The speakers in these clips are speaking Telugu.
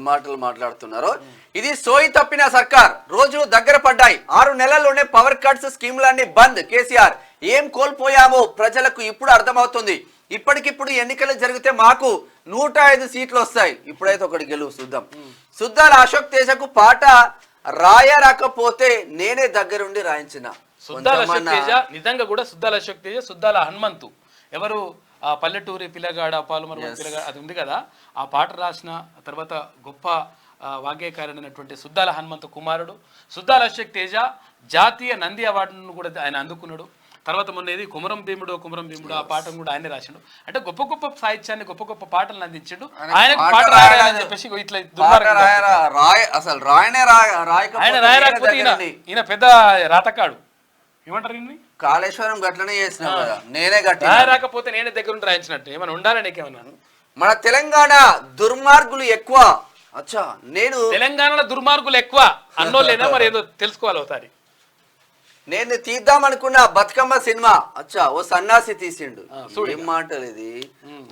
మాటలు మాట్లాడుతున్నారు. ఇది సోయి తప్పిన సర్కార్, రోజులు దగ్గర పడ్డాయి, 6 నెలల్లోనే పవర్ కట్స్ స్కీమ్లన్నీ బంద్. కేసీఆర్ ఏం కోల్పోయామో ప్రజలకు ఇప్పుడు అర్థమవుతుంది. ఇప్పటికిప్పుడు ఎన్నికలు జరిగితే మాకు 105 సీట్లు వస్తాయి. ఇప్పుడైతే ఒకటి గెలువు చూద్దాం. సుద్దాల అశోక్ తేజకు పాట రాయరాకపోతే నేనే దగ్గరుండి రాయించిన. సుద్దాల అశోక్ తేజ నిజంగా కూడా సుద్దాల అశోక్ తేజ, సుద్దాల హనుమంతు ఎవరు పల్లెటూరి పిల్లగాడ పాలుమర పిల్లగాడ అది ఉంది కదా, ఆ పాట రాసిన తర్వాత గొప్ప వాగ్గేయకారుడైనటువంటి సుద్దాల హనుమంతు కుమారుడు సుద్దాల అశోక్ తేజ జాతీయ నంది అవార్డును కూడా ఆయన అందుకున్నాడు. తర్వాత మొన్న ఇది కుమరం భీముడు ఆ పాటను కూడా ఆయనే రాసిండు. అంటే గొప్ప గొప్ప సాహిత్యాన్ని గొప్ప గొప్ప పాటలను అందించిండు. ఆయనకు పాట రాయాలని చెప్పేసి ఇట్లా ఆయన రాయరాకపోతే ఈయన పెద్ద రాతకాడు ఏమంటారు, కాళేశ్వరం గట్లనే చేసిన నేనే గట్టి రాకపోతే నేనే దగ్గర ఉండి రాయించినట్టు ఏమైనా ఉండాలని నీకేమన్నా. మన తెలంగాణ దుర్మార్గులు ఎక్కువ. అచ్చా, నేను తెలంగాణలో దుర్మార్గులు ఎక్కువ అన్నోళ్ళేనా మరి ఏదో తెలుసుకోవాలి ఒకసారి. నేను తీద్దాం అనుకున్న బతుకమ్మ సినిమా అచ్చా ఓ సన్నాసి తీసిండు. ఏం మాటలు ఇది,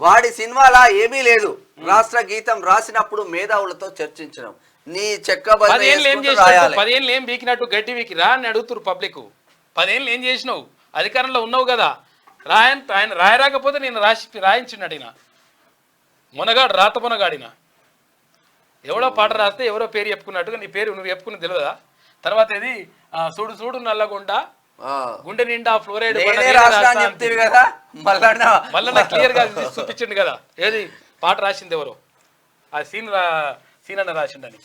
వాడి సినిమాలా ఏమీ లేదు. రాష్ట్ర గీతం రాసినప్పుడు మేధావులతో చర్చించడం. నీ చెక్క 10 ఏం బీకినట్టు గడ్డి వీకిరా అని అడుగుతురు పబ్లిక్. 10 ఏళ్ళు ఏం చేసినావు, అధికారంలో ఉన్నావు కదా, ఆయన రాయరాకపోతే నేను రాయించినాడు. ఈయన మునగాడు, రాత మునగాడిన. ఎవడో పాట రాస్తే ఎవరో పేరు చెప్పుకున్నట్టుగా నీ పేరు నువ్వు చెప్పుకుని తెలియదా? తర్వాత ఇది చూడు చూడు నల్లగుండ గుండె నిండా ఫ్లోరైడ్ మళ్ళా క్లియర్ గా చూపించిండు కదా ఏది పాట రాసింది ఎవరో, ఆ సీన్ అన్న రాసిండని.